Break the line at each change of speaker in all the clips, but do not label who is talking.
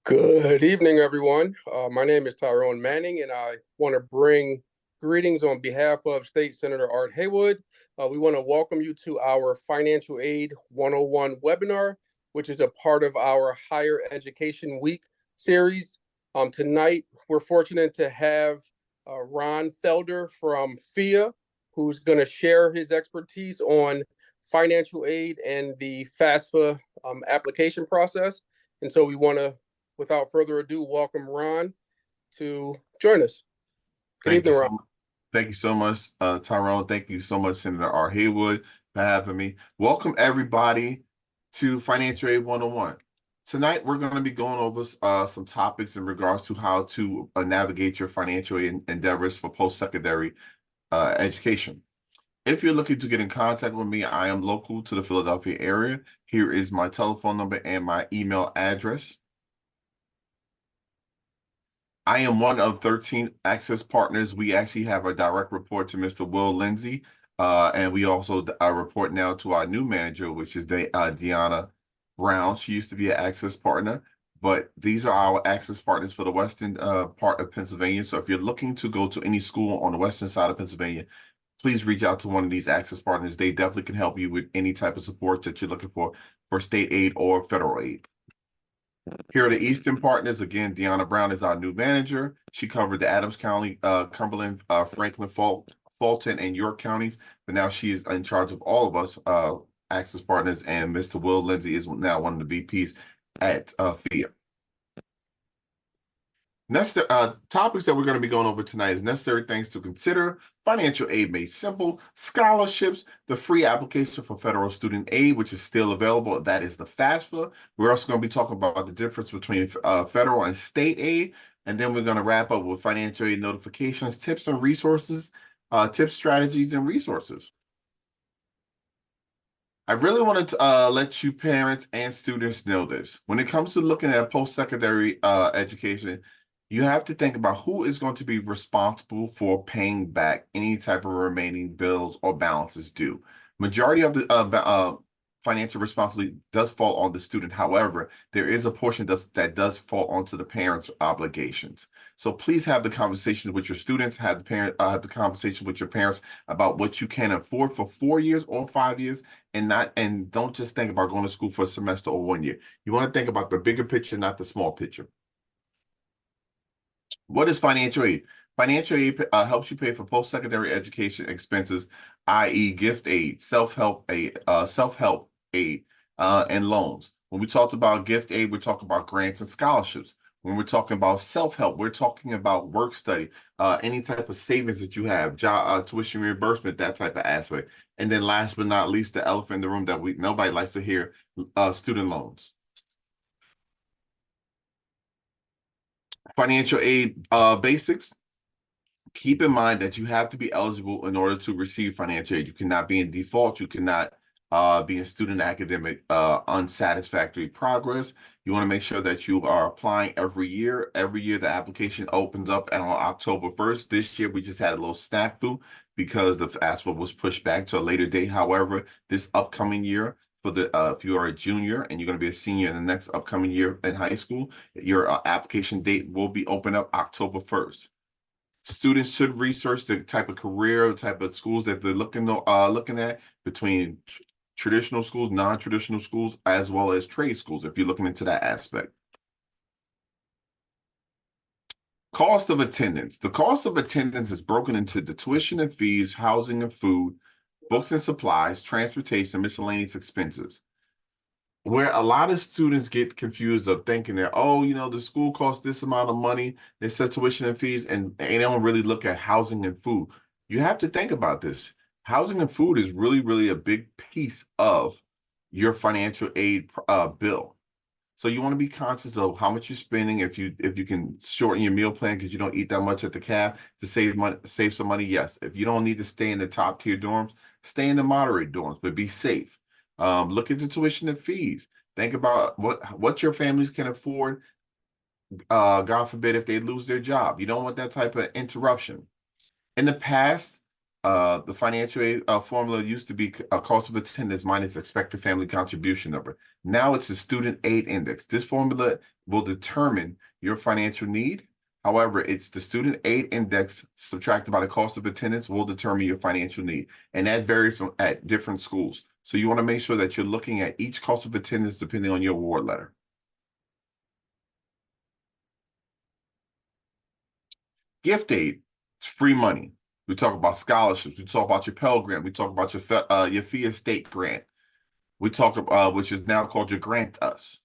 Good evening, everyone. My name is Tyrone Manning, and I want to bring greetings on behalf of State Senator Art Haywood. We want to welcome you to our Financial Aid 101 webinar, which is a part of our Higher Education Week series. Tonight, we're fortunate to have Ron Felder from FEAA, who's going to share his expertise on financial aid and the FAFSA application process. And so we want to, without further ado, welcome Ron to join us. Good
Thank you
evening, Ron.
so much. Thank you so much, Tyrone. Thank you so much, Senator R. Haywood, for having me. Welcome, everybody, to Financial Aid 101. Tonight, we're going to be going over some topics in regards to how to navigate your financial aid endeavors for post-secondary education. If you're looking to get in contact with me, I am local to the Philadelphia area. Here is my telephone number and my email address. I am one of 13 access partners. We actually have a direct report to Mr. Will Lindsay, and we also report now to our new manager, which is Deanna Brown. She used to be an access partner, but these are our access partners for the western part of Pennsylvania. So if you're looking to go to any school on the western side of Pennsylvania, please reach out to one of these access partners. They definitely can help you with any type of support that you're looking for state aid or federal aid. Here are the Eastern partners. Again, Deanna Brown is our new manager. She covered the Adams County, Cumberland, Franklin, Fulton, and York counties, but now she is in charge of all of us access partners, and Mr. Will Lindsay is now one of the VPs at FEAA. Next, topics that we're going to be going over tonight is necessary things to consider, financial aid made simple, scholarships, the free application for federal student aid, which is still available. That is the FAFSA. We're also going to be talking about the difference between federal and state aid. And then we're going to wrap up with financial aid notifications, tips and resources, tips, strategies, and resources. I really wanted to let you parents and students know this. When it comes to looking at post-secondary education, you have to think about who is going to be responsible for paying back any type of remaining bills or balances due. Majority of the financial responsibility does fall on the student. However, there is a portion that does fall onto the parents' obligations. So please have the conversations with your students, have the conversation with your parents about what you can afford for 4 years or 5 years, and don't just think about going to school for a semester or 1 year. You want to think about the bigger picture, not the small picture. What is financial aid? Financial aid helps you pay for post-secondary education expenses, i.e. gift aid, self-help aid, and loans. When we talked about gift aid, we're talking about grants and scholarships. When we're talking about self-help, we're talking about work study, any type of savings that you have, job, tuition reimbursement, that type of aspect. And then last but not least, the elephant in the room that nobody likes to hear, student loans. Financial aid basics. Keep in mind that you have to be eligible in order to receive financial aid. You cannot be in default. You cannot be in student academic unsatisfactory progress. You want to make sure that you are applying every year. Every year the application opens up on October 1st. This year we just had a little snafu because the FAFSA was pushed back to a later date. However, this upcoming year, for the if you are a junior and you're going to be a senior in the next upcoming year in high school, your application date will be open up October 1st. Students should research the type of career, type of schools that they're looking at between traditional schools, non-traditional schools, as well as trade schools, if you're looking into that aspect. Cost of attendance. The cost of attendance is broken into the tuition and fees, housing and food, books and supplies, transportation, miscellaneous expenses. Where a lot of students get confused of thinking that, oh, you know, the school costs this amount of money, it says tuition and fees, and they don't really look at housing and food. You have to think about this. Housing and food is really, really a big piece of your financial aid bill. So you want to be conscious of how much you're spending. If you can shorten your meal plan because you don't eat that much at the caf to save some money, yes. If you don't need to stay in the top tier dorms, stay in the moderate dorms, but be safe. Look at the tuition and fees. Think about what your families can afford. God forbid if they lose their job. You don't want that type of interruption. In the past, the financial aid formula used to be a cost of attendance minus expected family contribution number. Now it's the student aid index. This formula will determine your financial need. However, it's the student aid index subtracted by the cost of attendance will determine your financial need. And that varies at different schools. So you want to make sure that you're looking at each cost of attendance depending on your award letter. Gift aid, it's free money. We talk about scholarships. We talk about your Pell Grant. We talk about your FAFSA state grant. We talk about which is now called your Grant Us.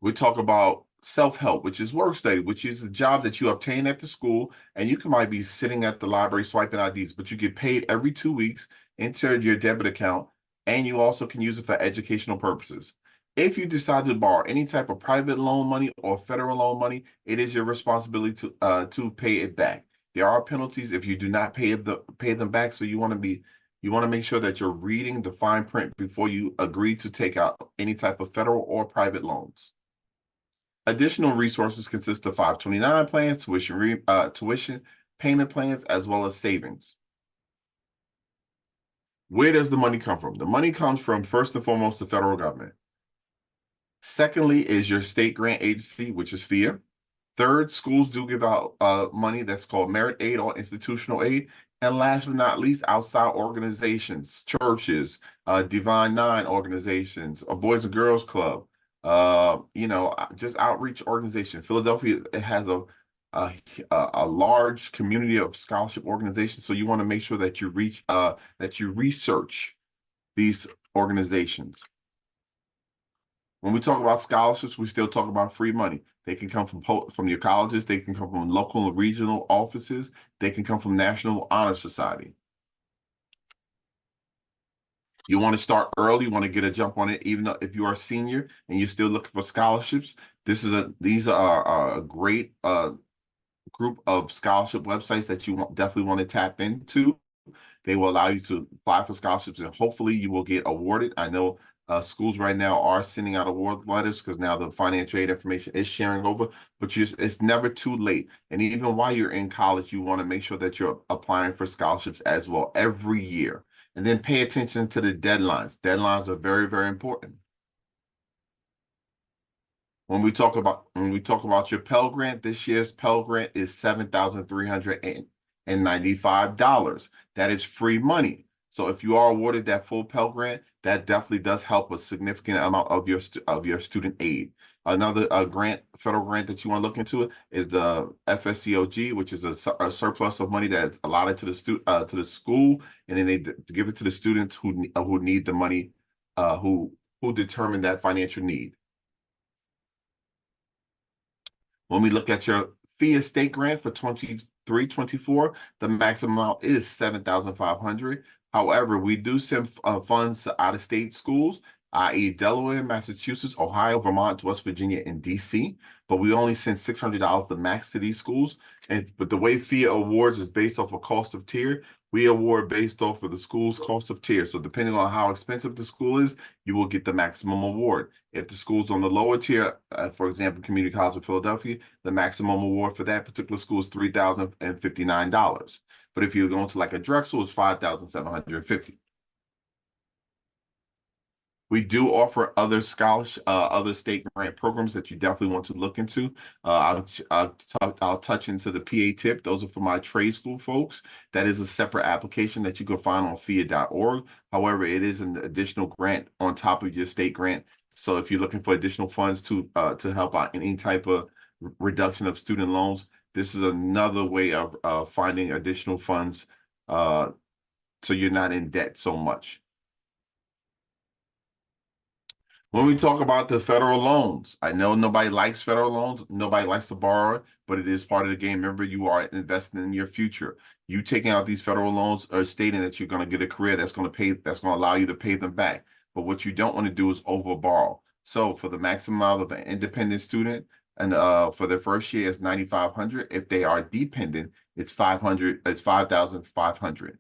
We talk about self-help, which is work study, which is a job that you obtain at the school, and you might be sitting at the library swiping IDs, but you get paid every 2 weeks into your debit account, and you also can use it for educational purposes. If you decide to borrow any type of private loan money or federal loan money, it is your responsibility to pay it back. There are penalties if you do not pay them back, so you want to make sure that you're reading the fine print before you agree to take out any type of federal or private loans. Additional resources consist of 529 plans, tuition payment plans, as well as savings. Where does the money come from? The money comes from, first and foremost, the federal government. Secondly is your state grant agency, which is FEA. Third, schools do give out money that's called merit aid or institutional aid. And last but not least, outside organizations, churches, Divine Nine organizations, a Boys and Girls Club, just outreach organization. Philadelphia, it has a large community of scholarship organizations. So you want to make sure that you research these organizations. When we talk about scholarships, we still talk about free money. They can come from your colleges. They can come from local and regional offices. They can come from National Honor Society. You want to start early. You want to get a jump on it, even though if you are a senior and you're still looking for scholarships. These are a great group of scholarship websites that you definitely want to tap into. They will allow you to apply for scholarships, and hopefully you will get awarded. I know schools right now are sending out award letters because now the financial aid information is sharing over, but it's never too late. And even while you're in college, you want to make sure that you're applying for scholarships as well every year. And then pay attention to the deadlines. Deadlines are very, very important. When we talk about your Pell Grant, this year's Pell Grant is $7,395. That is free money. So if you are awarded that full Pell Grant, that definitely does help a significant amount of your student aid. Another federal grant that you want to look into is the FSCOG, which is a surplus of money that's allotted to the school, and then they give it to the students who need the money, who determine that financial need. When we look at your FEA state grant for 23-24, the maximum amount is $7,500. However, we do send funds to out-of-state schools, i.e. Delaware, Massachusetts, Ohio, Vermont, West Virginia, and DC. But we only send $600 the max to these schools. But the way FEA awards is based off a cost of tier. We award based off of the school's cost of tier. So depending on how expensive the school is, you will get the maximum award. If the school's on the lower tier, for example, Community College of Philadelphia, the maximum award for that particular school is $3,059. But if you're going to like a Drexel, it's $5,750. We do offer other other state grant programs that you definitely want to look into. I'll touch into the PA tip. Those are for my trade school folks. That is a separate application that you can find on FEA.org. However, it is an additional grant on top of your state grant. So if you're looking for additional funds to help out in any type of reduction of student loans, this is another way of finding additional funds so you're not in debt so much. When we talk about the federal loans, I know nobody likes federal loans. Nobody likes to borrow, but it is part of the game. Remember, you are investing in your future. You taking out these federal loans are stating that you're going to get a career that's going to allow you to pay them back. But what you don't want to do is overborrow. So for the maximum amount of an independent student, and for their first year is $9,500. If they are dependent, it's $5,500.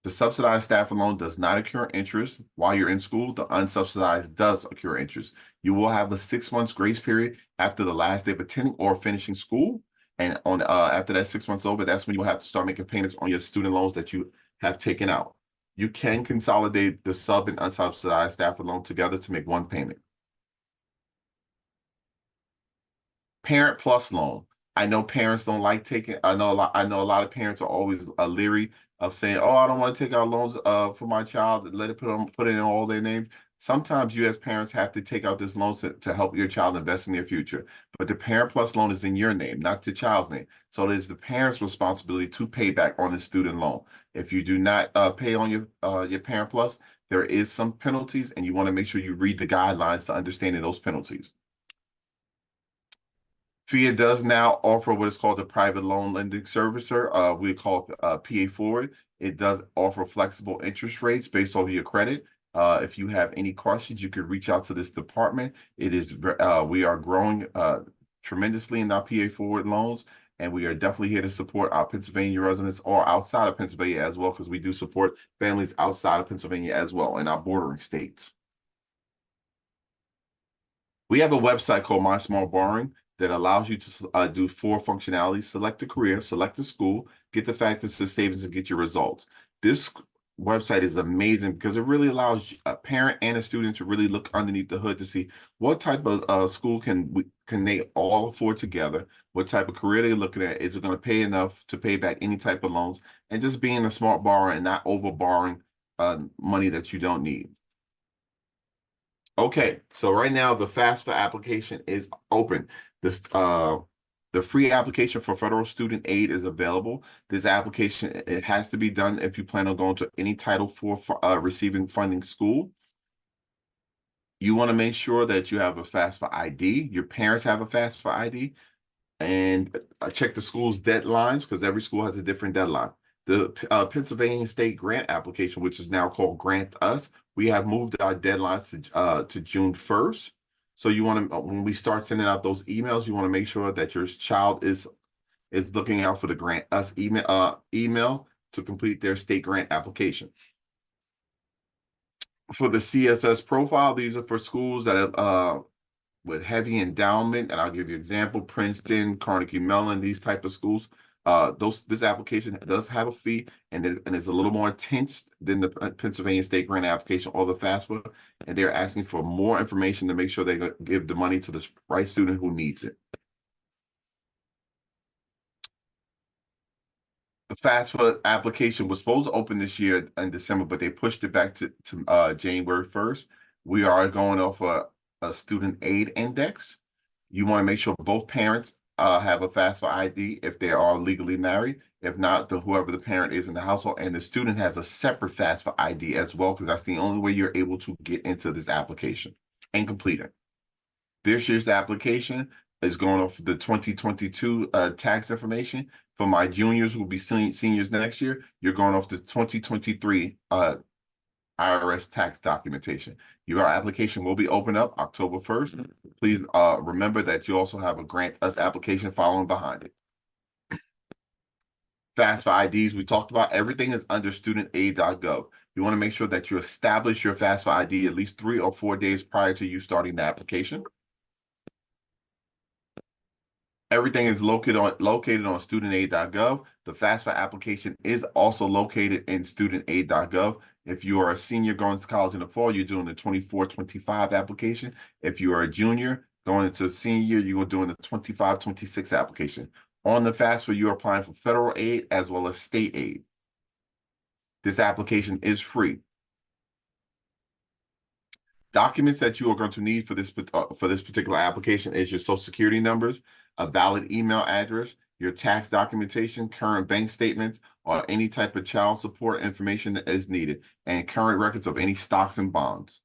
The subsidized staff loan does not accrue interest while you're in school. The unsubsidized does accrue interest. You will have a 6 months grace period after the last day of attending or finishing school. And after that 6 months over, that's when you will have to start making payments on your student loans that you have taken out. You can consolidate the sub and unsubsidized staff loan together to make one payment. Parent Plus loan. I know parents don't like taking. I know a lot of parents are always leery of saying, "Oh, I don't want to take out loans for my child and let it put it in all their names." Sometimes you as parents have to take out this loan to help your child invest in their future. But the Parent Plus loan is in your name, not the child's name. So it is the parent's responsibility to pay back on the student loan. If you do not pay on your Parent Plus, there is some penalties, and you want to make sure you read the guidelines to understand those penalties. FEA does now offer what is called a private loan lending servicer. We call it PA Forward. It does offer flexible interest rates based off your credit. If you have any questions, you could reach out to this department. We are growing tremendously in our PA Forward loans, and we are definitely here to support our Pennsylvania residents or outside of Pennsylvania as well, because we do support families outside of Pennsylvania as well in our bordering states. We have a website called My Small Borrowing that allows you to do 4 functionalities: select a career, select a school, get the factors to savings, and get your results. This website is amazing because it really allows a parent and a student to really look underneath the hood to see what type of school can they all afford together, what type of career they're looking at, is it going to pay enough to pay back any type of loans, and just being a smart borrower and not over borrowing money that you don't need. Okay, so right now the FAFSA application is open. The free application for federal student aid is available. This application, it has to be done if you plan on going to any Title IV receiving funding school. You want to make sure that you have a FAFSA ID, your parents have a FAFSA ID, and check the school's deadlines, because every school has a different deadline. The Pennsylvania State Grant application, which is now called Grant Us, we have moved our deadlines to June 1st. So you want to, when we start sending out those emails, you want to make sure that your child is looking out for the Grant Us email to complete their state grant application. For the CSS profile, these are for schools that have with heavy endowment, and I'll give you an example: Princeton, Carnegie Mellon, these type of schools. This application does have a fee, and it's a little more intense than the Pennsylvania State Grant application or the FAFSA, and they're asking for more information to make sure they give the money to the right student who needs it. The FAFSA application was supposed to open this year in December, but they pushed it back to January 1st. We are going off a student aid index. You want to make sure both parents have a FAFSA ID if they are legally married. If not, whoever the parent is in the household, and the student has a separate FAFSA ID as well, because that's the only way you're able to get into this application and complete it. This year's application is going off the 2022 tax information. For my juniors who will be seniors next year, you're going off the 2023 IRS tax documentation. Your application will be open up October 1st. Please remember that you also have a Grant Us application following behind it. FAFSA IDs, we talked about. Everything is under studentaid.gov. You want to make sure that you establish your FAFSA ID at least 3 or 4 days prior to you starting the application. Everything is located on studentaid.gov. The FAFSA application is also located in studentaid.gov. If you are a senior going to college in the fall, you're doing the 24-25 application. If you are a junior going into senior, you are doing the 25-26 application. On the FAFSA, you are applying for federal aid as well as state aid. This application is free. Documents that you are going to need for this particular application is your social security numbers, a valid email address, your tax documentation, current bank statements, or any type of child support information that is needed, and current records of any stocks and bonds.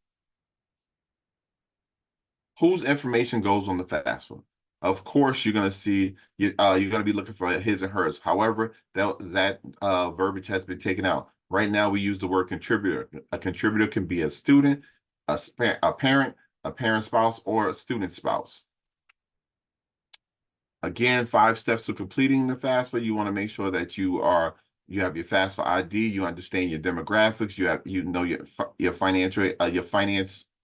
Whose information goes on the FAFSA? Of course, you're going to see, you're going to be looking for his and hers. However, that verbiage has been taken out. Right now, we use the word contributor. A contributor can be a student, a parent, a parent spouse, or a student spouse. Again, 5 steps to completing the FAFSA. You want to make sure that you have your FAFSA ID, you understand your demographics, you know your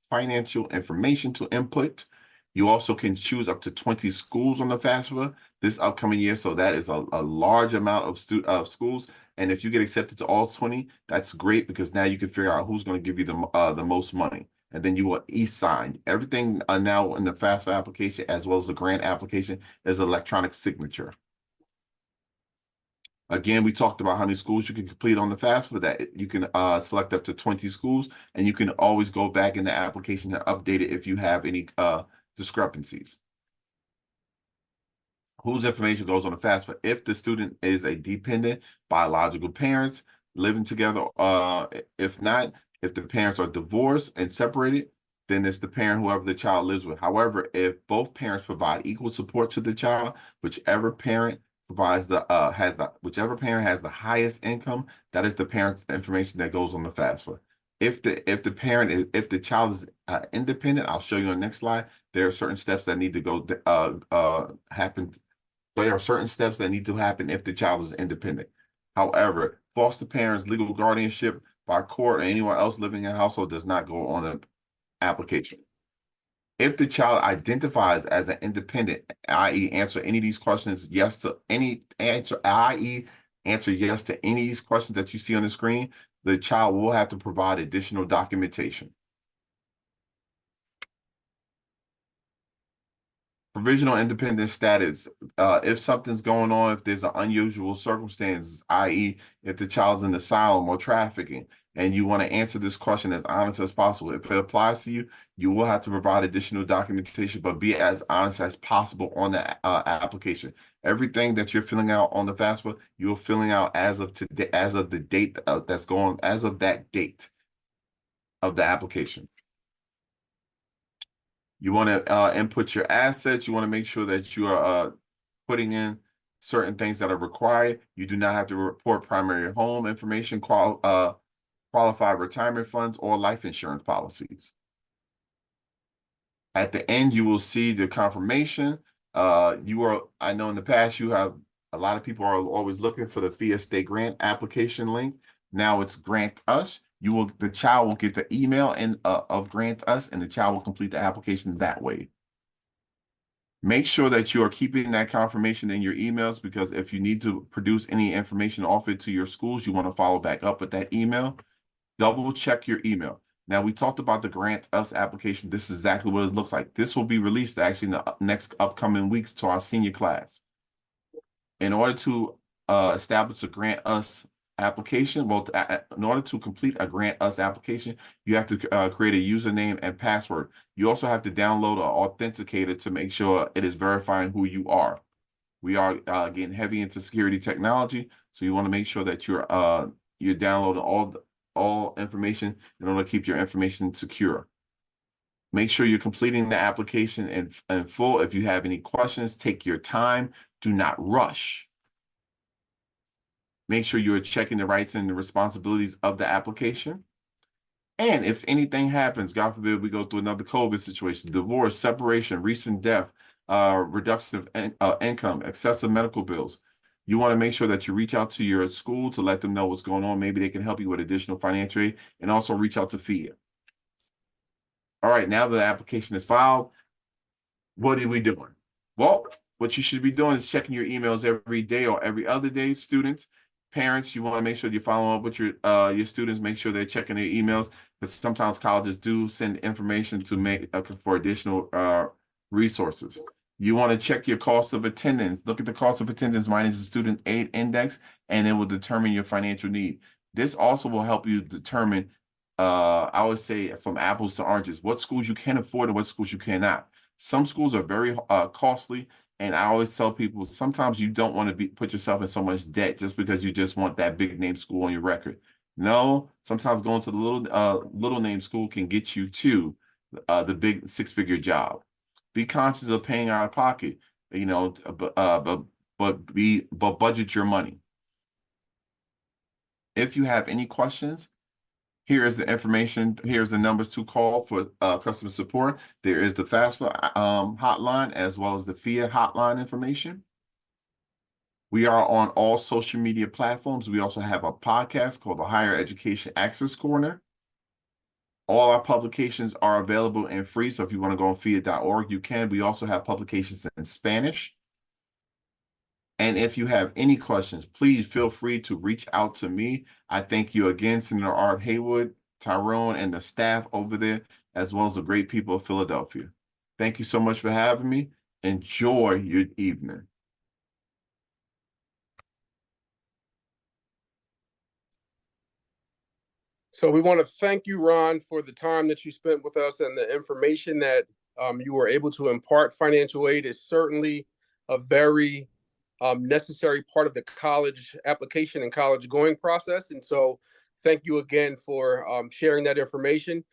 financial information to input. You also can choose up to 20 schools on the FAFSA this upcoming year, so that is a large amount of schools. And if you get accepted to all 20, that's great, because now you can figure out who's going to give you the most money. and then you will e-sign. Everything now in the FAFSA application, as well as the grant application, is electronic signature. Again, we talked about how many schools you can complete on the FAFSA. That you can select up to 20 schools, and you can always go back in the application and update it if you have any discrepancies. Whose information goes on the FAFSA? If the student is a dependent, biological parents living together, if not, if the parents are divorced and separated, then it's the parent whoever the child lives with. However, if both parents provide equal support to the child, whichever parent provides whichever parent has the highest income, that is the parent's information that goes on the FAFSA. If the child is independent, I'll show you on the next slide. There are certain steps that need to go happen. There are certain steps that need to happen if the child is independent. However, foster parents, legal guardianship by court, or anyone else living in a household does not go on an application. If the child identifies as an independent, i.e. answer any of these questions, yes to any answer, i.e. answer yes to any of these questions that you see on the screen, the child will have to provide additional documentation. Provisional independent status. If something's going on, if there's an unusual circumstance, i.e. if the child's in asylum or trafficking, and you want to answer this question as honest as possible, if it applies to you, you will have to provide additional documentation, but be as honest as possible on the application. Everything that you're filling out on the FAFSA, you're filling out as of today, as of the date that's going, as of that date of the application. You want to input your assets. You want to make sure that you are putting in certain things that are required. You do not have to report primary home information, qualified retirement funds, or life insurance policies. At the end, you will see the confirmation. I know in the past, a lot of people are always looking for the FAFSA state grant application link. Now it's Grant Us. The child will get the email of Grant Us, and the child will complete the application that way. Make sure that you are keeping that confirmation in your emails, because if you need to produce any information off it to your schools, you want to follow back up with that email. Double check your email. Now, we talked about the Grant Us application. This is exactly what it looks like. This will be released actually in the next upcoming weeks to our senior class. In order to establish a Grant Us application, in order to complete a Grant Us application, you have to create a username and password. You also have to download an authenticator to make sure it is verifying who you are. We are getting heavy into security technology, so you want to make sure that you're downloading all information in order to keep your information secure. Make sure you're completing the application in full. If you have any questions, take your time. Do not rush. Make sure you're checking the rights and the responsibilities of the application. And if anything happens, God forbid we go through another COVID situation, divorce, separation, recent death, reduction of income, excessive medical bills, you want to make sure that you reach out to your school to let them know what's going on. Maybe they can help you with additional financial aid, and also reach out to FAFSA. All right, now that the application is filed, what are we doing? Well, what you should be doing is checking your emails every day or every other day. Students, parents, you want to make sure you're following up with your students. Make sure they're checking their emails, because sometimes colleges do send information to make for additional resources. You want to check your cost of attendance. Look at the cost of attendance minus the student aid index, and it will determine your financial need. This also will help you determine, I would say, from apples to oranges, what schools you can afford and what schools you cannot. Some schools are very costly, and I always tell people sometimes you don't want to put yourself in so much debt just because you just want that big name school on your record. No, sometimes going to the little name school can get you to the big six-figure job. Be conscious of paying out of pocket, but budget your money. If you have any questions, here is the information. Here's the numbers to call for customer support. There is the FAFSA hotline, as well as the FAFSA hotline information. We are on all social media platforms. We also have a podcast called the Higher Education Access Corner. All our publications are available and free, so if you want to go on FAFSA.org, you can. We also have publications in Spanish. And if you have any questions, please feel free to reach out to me. I thank you again, Senator Art Haywood, Tyrone, and the staff over there. as well as the great people of Philadelphia. Thank you so much for having me. Enjoy your evening.
So we want to thank you, Ron, for the time that you spent with us and the information that you were able to impart. Financial aid is certainly a very necessary part of the college application and college going process. And so thank you again for sharing that information.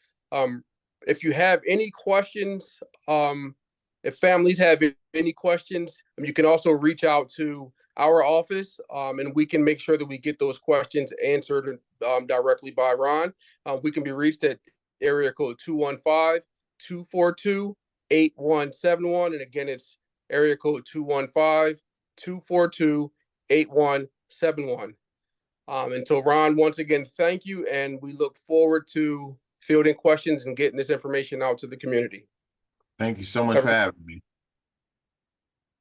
If you have any questions, if families have any questions, you can also reach out to our office, and we can make sure that we get those questions answered directly by Ron. We can be reached at area code 215-242-8171. And again, it's area code 215-242-8171. And so, Ron, once again, thank you, and we look forward to fielding questions and getting this information out to the community.
Thank you so much for having me.